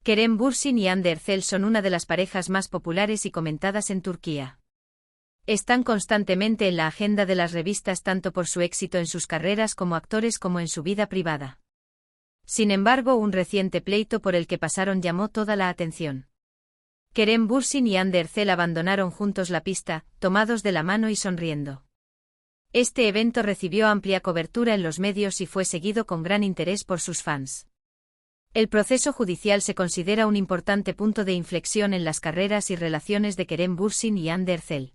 Kerem Bürsin y Hande Erçel son una de las parejas más populares y comentadas en Turquía. Están constantemente en la agenda de las revistas tanto por su éxito en sus carreras como actores como en su vida privada. Sin embargo, un reciente pleito por el que pasaron llamó toda la atención. Kerem Bürsin y Hande Erçel abandonaron juntos la pista, tomados de la mano y sonriendo. Este evento recibió amplia cobertura en los medios y fue seguido con gran interés por sus fans. El proceso judicial se considera un importante punto de inflexión en las carreras y relaciones de Kerem Bürsin y Hande Erçel.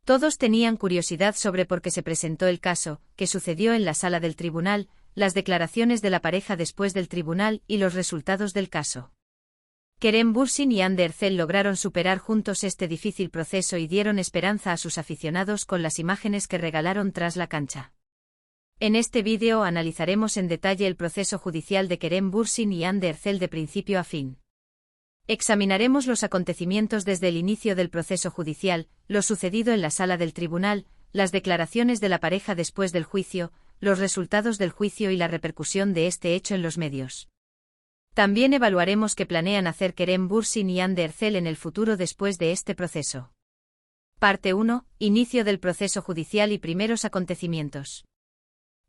Todos tenían curiosidad sobre por qué se presentó el caso, qué sucedió en la sala del tribunal, las declaraciones de la pareja después del tribunal y los resultados del caso. Kerem Bürsin y Hande Erçel lograron superar juntos este difícil proceso y dieron esperanza a sus aficionados con las imágenes que regalaron tras la cancha. En este vídeo analizaremos en detalle el proceso judicial de Kerem Bürsin y Hande Erçel de principio a fin. Examinaremos los acontecimientos desde el inicio del proceso judicial, lo sucedido en la sala del tribunal, las declaraciones de la pareja después del juicio, los resultados del juicio y la repercusión de este hecho en los medios. También evaluaremos qué planean hacer Kerem Bürsin y Hande Erçel en el futuro después de este proceso. Parte 1. Inicio del proceso judicial y primeros acontecimientos.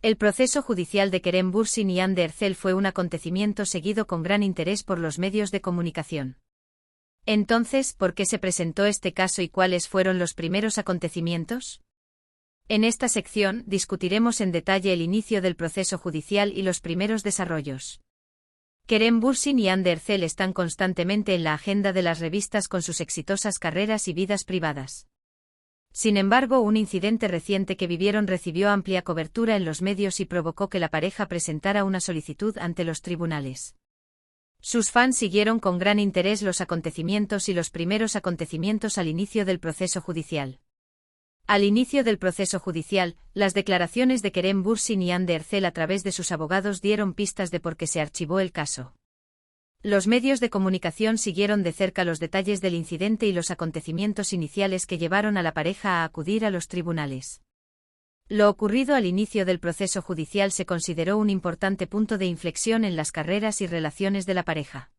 El proceso judicial de Kerem Bürsin y Hande Erçel fue un acontecimiento seguido con gran interés por los medios de comunicación. Entonces, ¿por qué se presentó este caso y cuáles fueron los primeros acontecimientos? En esta sección discutiremos en detalle el inicio del proceso judicial y los primeros desarrollos. Kerem Bürsin y Hande Erçel están constantemente en la agenda de las revistas con sus exitosas carreras y vidas privadas. Sin embargo, un incidente reciente que vivieron recibió amplia cobertura en los medios y provocó que la pareja presentara una solicitud ante los tribunales. Sus fans siguieron con gran interés los acontecimientos y los primeros acontecimientos al inicio del proceso judicial. Al inicio del proceso judicial, las declaraciones de Kerem Bürsin y Hande Erçel a través de sus abogados dieron pistas de por qué se archivó el caso. Los medios de comunicación siguieron de cerca los detalles del incidente y los acontecimientos iniciales que llevaron a la pareja a acudir a los tribunales. Lo ocurrido al inicio del proceso judicial se consideró un importante punto de inflexión en las carreras y relaciones de la pareja.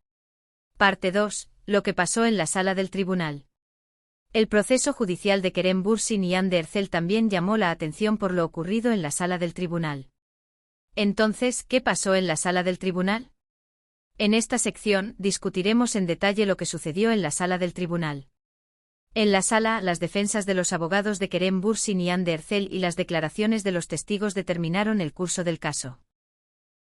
Parte 2. Lo que pasó en la sala del tribunal. El proceso judicial de Kerem Bürsin y Hande Erçel también llamó la atención por lo ocurrido en la sala del tribunal. Entonces, ¿qué pasó en la sala del tribunal? En esta sección discutiremos en detalle lo que sucedió en la sala del tribunal. En la sala, las defensas de los abogados de Kerem Bürsin y Hande Erçel y las declaraciones de los testigos determinaron el curso del caso.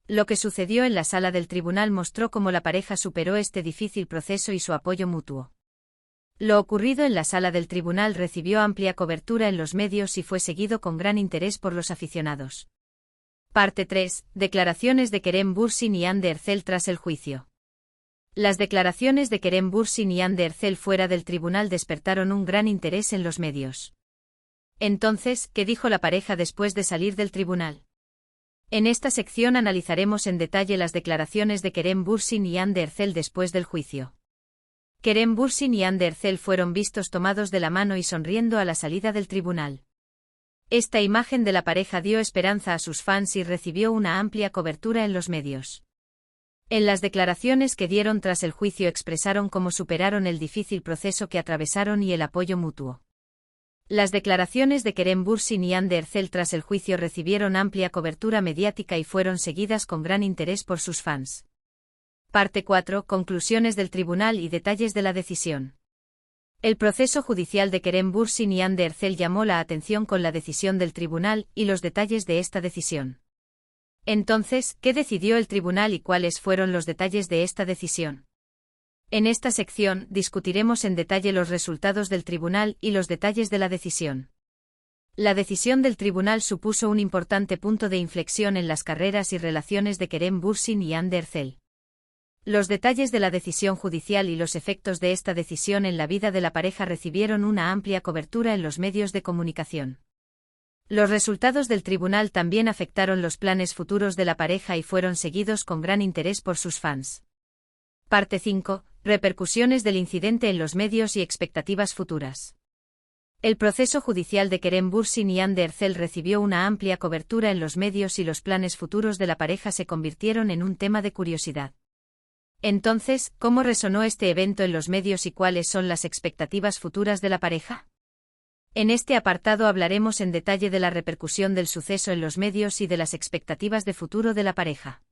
Lo que sucedió en la sala del tribunal mostró cómo la pareja superó este difícil proceso y su apoyo mutuo. Lo ocurrido en la sala del tribunal recibió amplia cobertura en los medios y fue seguido con gran interés por los aficionados. Parte 3. Declaraciones de Kerem Bürsin y Hande Erçel tras el juicio. Las declaraciones de Kerem Bürsin y Hande Erçel fuera del tribunal despertaron un gran interés en los medios. Entonces, ¿qué dijo la pareja después de salir del tribunal? En esta sección analizaremos en detalle las declaraciones de Kerem Bürsin y Hande Erçel después del juicio. Kerem Bürsin y Hande Erçel fueron vistos tomados de la mano y sonriendo a la salida del tribunal. Esta imagen de la pareja dio esperanza a sus fans y recibió una amplia cobertura en los medios. En las declaraciones que dieron tras el juicio expresaron cómo superaron el difícil proceso que atravesaron y el apoyo mutuo. Las declaraciones de Kerem Bürsin y Hande Erçel tras el juicio recibieron amplia cobertura mediática y fueron seguidas con gran interés por sus fans. Parte 4. Conclusiones del tribunal y detalles de la decisión. El proceso judicial de Kerem Bürsin y Hande Erçel llamó la atención con la decisión del tribunal y los detalles de esta decisión. Entonces, ¿qué decidió el tribunal y cuáles fueron los detalles de esta decisión? En esta sección discutiremos en detalle los resultados del tribunal y los detalles de la decisión. La decisión del tribunal supuso un importante punto de inflexión en las carreras y relaciones de Kerem Bürsin y Hande Erçel. Los detalles de la decisión judicial y los efectos de esta decisión en la vida de la pareja recibieron una amplia cobertura en los medios de comunicación. Los resultados del tribunal también afectaron los planes futuros de la pareja y fueron seguidos con gran interés por sus fans. Parte 5. Repercusiones del incidente en los medios y expectativas futuras. El proceso judicial de Kerem Bürsin y Hande Erçel recibió una amplia cobertura en los medios y los planes futuros de la pareja se convirtieron en un tema de curiosidad. Entonces, ¿cómo resonó este evento en los medios y cuáles son las expectativas futuras de la pareja? En este apartado hablaremos en detalle de la repercusión del suceso en los medios y de las expectativas de futuro de la pareja.